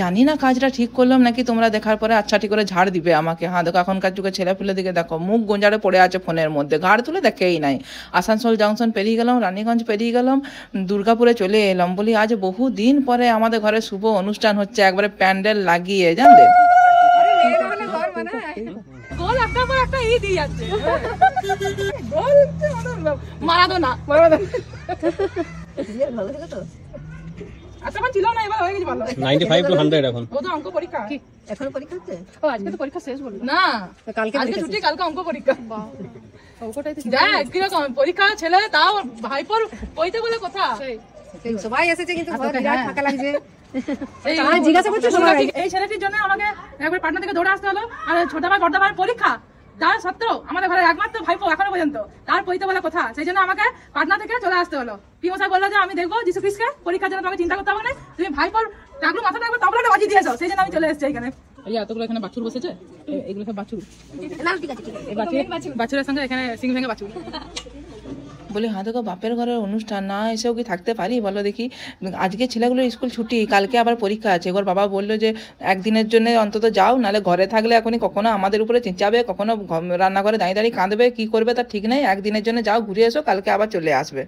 জানি না কাজটা ঠিক করলাম নাকি তোমরা দেখার পরে আচ্ছা ঠিক করে ঝাড় দিবে আমাকে। হ্যাঁ দেখো এখনকার যুগে ছেলেপুলে দিকে দেখো মুখ গোঁজারে পড়ে আছে ফোনের মধ্যে, ঘাড় তুলে দেখেই নাই। আসানসোল জংশন পেরিয়ে গেলাম, রানীগঞ্জ পেরিয়ে গেলাম, দুর্গাপুরে চলে এলাম। বলি আজ বহু দিন পরে আমাদের ঘরে শুভ অনুষ্ঠান হচ্ছে, একবারে প্যান্ডেল লাগিয়ে, জানলে তখন ছিল না, এবার হয়ে গেছে ভালো 95 to 100 এখন। ও তো অঙ্ক পরীক্ষা কি এখন পরীক্ষা হচ্ছে? ও আজকে তো পরীক্ষা শেষ বললো না, কালকে আজকে ছুটি, কালকে অঙ্ক পরীক্ষা। অঙ্কটাই তো দেখ কিরকম পরীক্ষা, ছেলে তাও ভাইপোর কইতে বলে কথা। সবাই এসেছে কিন্তু ঘর বিরাট ফাঁকা লাগছে। জিজ্ঞাসা করছে সবাই। এই ছেলেটির জন্য আমাকে একবার পাটনা থেকে দৌড়ে আসতে হলো, আর ছোট ভাই বড় ভাইয়ের পরীক্ষা, তার সত্ত্বেও আমাদের ঘরে একমাত্র ভাইপো এখনো পর্যন্ত তার পইতে বলে কথা, সেই জন্য আমাকে পাটনা থেকে চলে আসতে হলো। পিও স্যার বললো যে আমি দেখবো যিশু খ্রিস্টকে, পরীক্ষার জন্য তোমাকে চিন্তা করতে হবে না, তুমি ভাইপোর টাকলু মাথাটা একবার তবলাটা বাজিয়ে দিয়েছো, সেই জন্য আমি চলে এসেছি এখানে। এই এতগুলো এখানে বাছুর বসেছে, এগুলো সব বাছুর, বাছুরের সঙ্গে এখানে সিং ভেঙে বাছুর। বলি হ্যাঁ দেখো বাপের ঘরের অনুষ্ঠান না এসেও কি থাকতে পারি বলো দেখি। আজকে ছেলেগুলোর স্কুল ছুটি, কালকে আবার পরীক্ষা আছে। এবার বাবা বললো যে একদিনের জন্য অন্তত যাও, নাহলে ঘরে থাকলে এখনই কখনো আমাদের উপরে চেঁচাবে, কখনো রান্নাঘরে দাঁড়িয়ে দাঁড়িয়ে কাঁদবে, কি করবে তার ঠিক নেই। একদিনের জন্য যাও, ঘুরে এসো, কালকে আবার চলে আসবে।